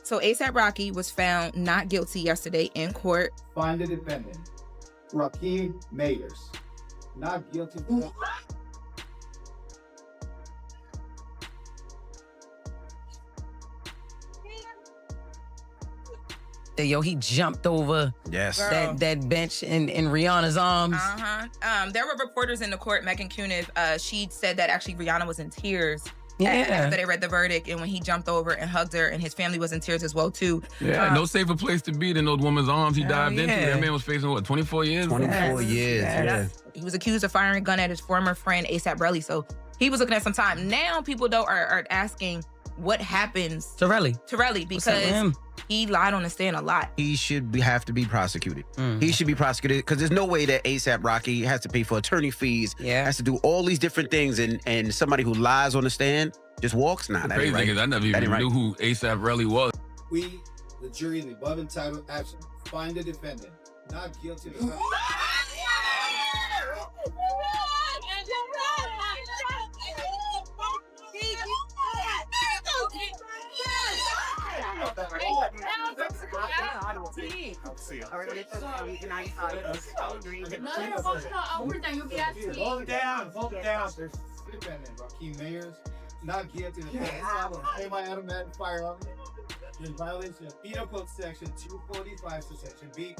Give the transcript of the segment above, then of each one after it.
So A$AP Rocky was found not guilty yesterday in court. Find the defendant, Rakeem Mayers, not guilty. Yo, he jumped over that bench in Rihanna's arms. There were reporters in the court. Megan Cuniff, she said that actually Rihanna was in tears after they read the verdict, and when he jumped over and hugged her, and his family was in tears as well too. Yeah, no safer place to be than those women's arms he dived into. That man was facing what, 24 years? 24 years. Yeah. He was accused of firing a gun at his former friend A$AP Rocky, so he was looking at some time. Now people though are asking what happens to Shirilla because he lied on the stand a lot. He should have to be prosecuted. He should be prosecuted because there's no way that A$AP Rocky has to pay for attorney fees, has to do all these different things, and somebody who lies on the stand just walks. Nah, the that crazy ain't right. thing is I never even knew who A$AP really was. We, the jury, in the above entitled action, find the defendant not guilty of Hold it down. Defendant Rakeem Mayers, not guilty of automatic firearm in violation of Penal Code Section 245, Section B.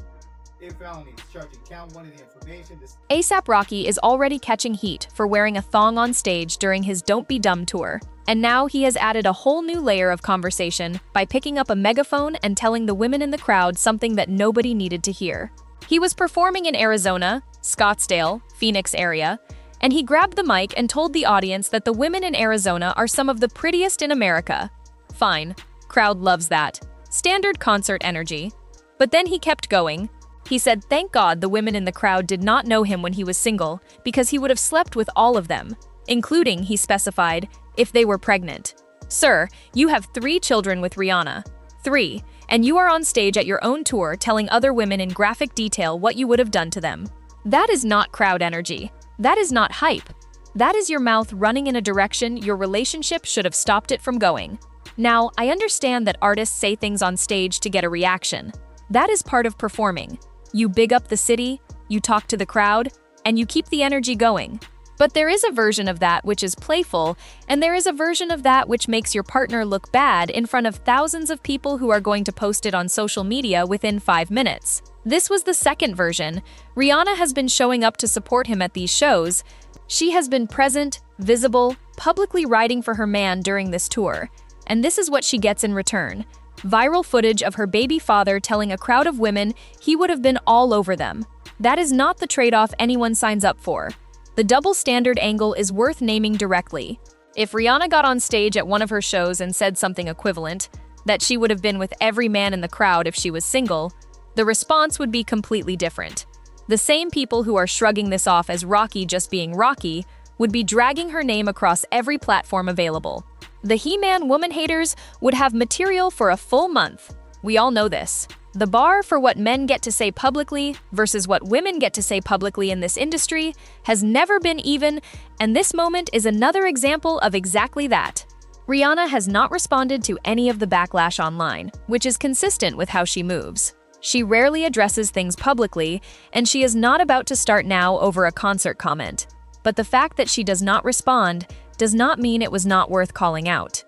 A felony charging count one of the information. A$AP Rocky is already catching heat for wearing a thong on stage during his Don't Be Dumb tour. And now he has added a whole new layer of conversation by picking up a megaphone and telling the women in the crowd something that nobody needed to hear. He was performing in Arizona, Scottsdale, Phoenix area, and he grabbed the mic and told the audience that the women in Arizona are some of the prettiest in America. Fine, crowd loves that. Standard concert energy. But then he kept going. He said thank God the women in the crowd did not know him when he was single because he would have slept with all of them, including, he specified, if they were pregnant. Sir, you have 3 children with Rihanna. 3, and you are on stage at your own tour telling other women in graphic detail what you would have done to them. That is not crowd energy. That is not hype. That is your mouth running in a direction your relationship should have stopped it from going. Now, I understand that artists say things on stage to get a reaction. That is part of performing. You big up the city, you talk to the crowd, and you keep the energy going. But there is a version of that which is playful, and there is a version of that which makes your partner look bad in front of thousands of people who are going to post it on social media within 5 minutes. This was the second version. Rihanna has been showing up to support him at these shows. She has been present, visible, publicly riding for her man during this tour. And this is what she gets in return. Viral footage of her baby father telling a crowd of women he would have been all over them. That is not the trade-off anyone signs up for. The double standard angle is worth naming directly. If Rihanna got on stage at one of her shows and said something equivalent, that she would have been with every man in the crowd if she was single, the response would be completely different. The same people who are shrugging this off as Rocky just being Rocky would be dragging her name across every platform available. The He-Man woman haters would have material for a full month. We all know this. The bar for what men get to say publicly versus what women get to say publicly in this industry has never been even, and this moment is another example of exactly that. Rihanna has not responded to any of the backlash online, which is consistent with how she moves. She rarely addresses things publicly, and she is not about to start now over a concert comment. But the fact that she does not respond does not mean it was not worth calling out.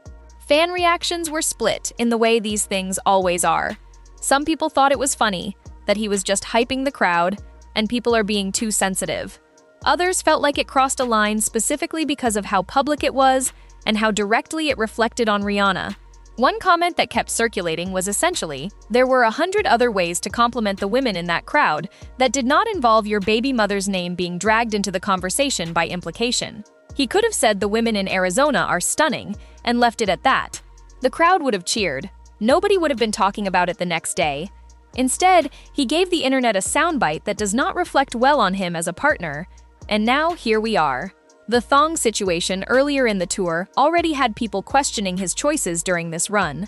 Fan reactions were split in the way these things always are. Some people thought it was funny, that he was just hyping the crowd, and people are being too sensitive. Others felt like it crossed a line specifically because of how public it was and how directly it reflected on Rihanna. One comment that kept circulating was essentially, there were 100 other ways to compliment the women in that crowd that did not involve your baby mother's name being dragged into the conversation by implication. He could have said the women in Arizona are stunning and left it at that. The crowd would have cheered. Nobody would have been talking about it the next day. Instead, he gave the internet a soundbite that does not reflect well on him as a partner. And now, here we are. The thong situation earlier in the tour already had people questioning his choices during this run.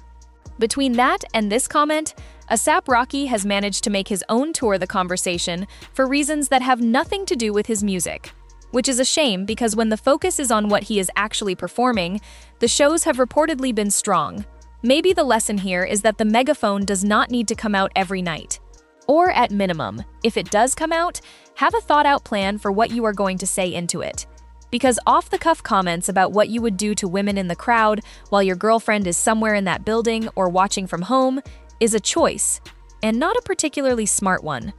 Between that and this comment, A$AP Rocky has managed to make his own tour the conversation for reasons that have nothing to do with his music. Which is a shame because when the focus is on what he is actually performing, the shows have reportedly been strong. Maybe the lesson here is that the megaphone does not need to come out every night. Or at minimum, if it does come out, have a thought-out plan for what you are going to say into it. Because off-the-cuff comments about what you would do to women in the crowd while your girlfriend is somewhere in that building or watching from home is a choice, and not a particularly smart one.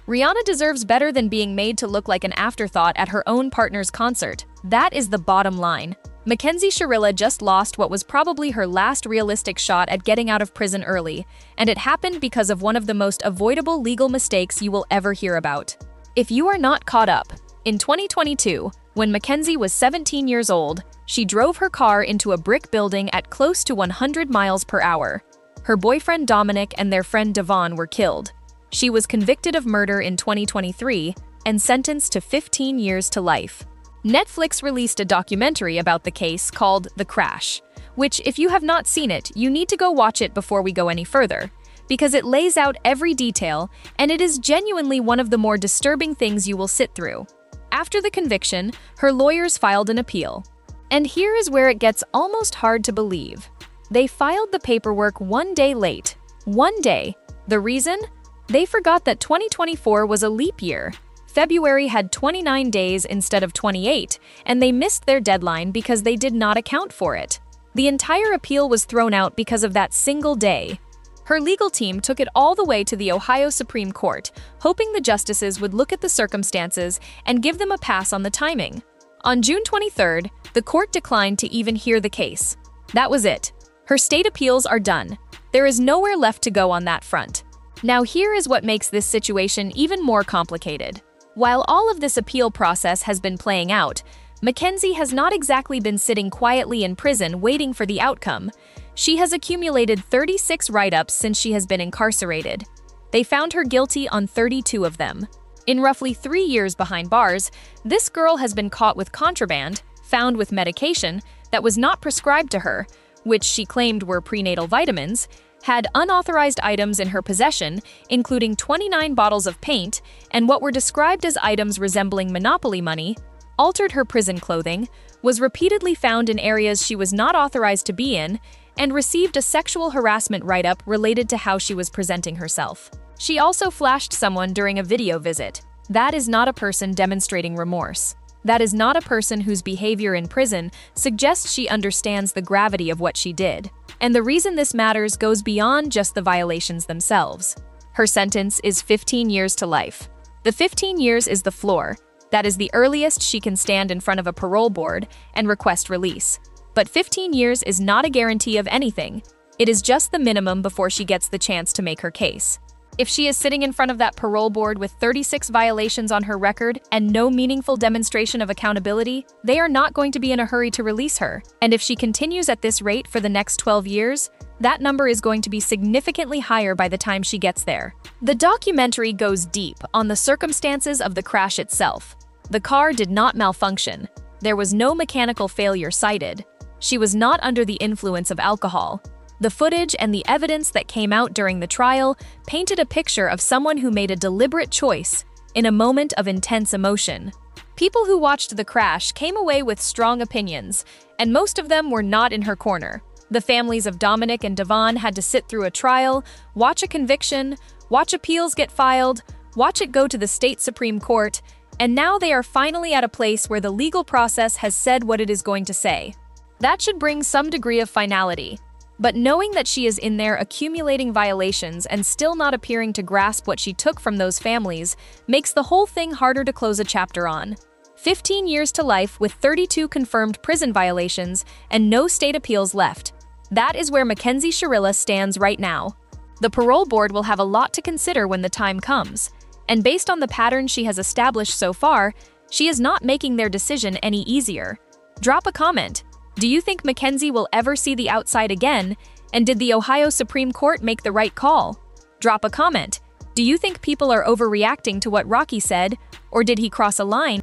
Rihanna deserves better than being made to look like an afterthought at her own partner's concert. That is the bottom line. Mackenzie Shirilla just lost what was probably her last realistic shot at getting out of prison early, and it happened because of one of the most avoidable legal mistakes you will ever hear about. If you are not caught up, in 2022, when Mackenzie was 17 years old, she drove her car into a brick building at close to 100 miles per hour. Her boyfriend Dominic and their friend Devon were killed. She was convicted of murder in 2023 and sentenced to 15 years to life. Netflix released a documentary about the case called The Crash, which, if you have not seen it, you need to go watch it before we go any further, because it lays out every detail, and it is genuinely one of the more disturbing things you will sit through. After the conviction, her lawyers filed an appeal. And here is where it gets almost hard to believe. They filed the paperwork 1 day late. 1 day. The reason? They forgot that 2024 was a leap year. February had 29 days instead of 28, and they missed their deadline because they did not account for it. The entire appeal was thrown out because of that single day. Her legal team took it all the way to the Ohio Supreme Court, hoping the justices would look at the circumstances and give them a pass on the timing. On June 23rd, the court declined to even hear the case. That was it. Her state appeals are done. There is nowhere left to go on that front. Now here is what makes this situation even more complicated. While all of this appeal process has been playing out, Mackenzie has not exactly been sitting quietly in prison waiting for the outcome. She has accumulated 36 write-ups since she has been incarcerated. They found her guilty on 32 of them. In roughly 3 years behind bars, this girl has been caught with contraband, found with medication that was not prescribed to her, which she claimed were prenatal vitamins, had unauthorized items in her possession, including 29 bottles of paint and what were described as items resembling Monopoly money, altered her prison clothing, was repeatedly found in areas she was not authorized to be in, and received a sexual harassment write-up related to how she was presenting herself. She also flashed someone during a video visit. That is not a person demonstrating remorse. That is not a person whose behavior in prison suggests she understands the gravity of what she did. And the reason this matters goes beyond just the violations themselves. Her sentence is 15 years to life. The 15 years is the floor. That is the earliest she can stand in front of a parole board and request release. But 15 years is not a guarantee of anything. It is just the minimum before she gets the chance to make her case. If she is sitting in front of that parole board with 36 violations on her record and no meaningful demonstration of accountability, they are not going to be in a hurry to release her. And if she continues at this rate for the next 12 years, that number is going to be significantly higher by the time she gets there. The documentary goes deep on the circumstances of the crash itself. The car did not malfunction. There was no mechanical failure cited. She was not under the influence of alcohol. The footage and the evidence that came out during the trial painted a picture of someone who made a deliberate choice in a moment of intense emotion. People who watched the crash came away with strong opinions, and most of them were not in her corner. The families of Dominic and Devon had to sit through a trial, watch a conviction, watch appeals get filed, watch it go to the state Supreme Court, and now they are finally at a place where the legal process has said what it is going to say. That should bring some degree of finality. But knowing that she is in there accumulating violations and still not appearing to grasp what she took from those families makes the whole thing harder to close a chapter on. 15 years to life with 32 confirmed prison violations and no state appeals left. That is where Mackenzie Shirilla stands right now. The parole board will have a lot to consider when the time comes. And based on the pattern she has established so far, she is not making their decision any easier. Drop a comment. Do you think Mackenzie will ever see the outside again? And did the Ohio Supreme Court make the right call? Drop a comment. Do you think people are overreacting to what Rocky said, or did he cross a line?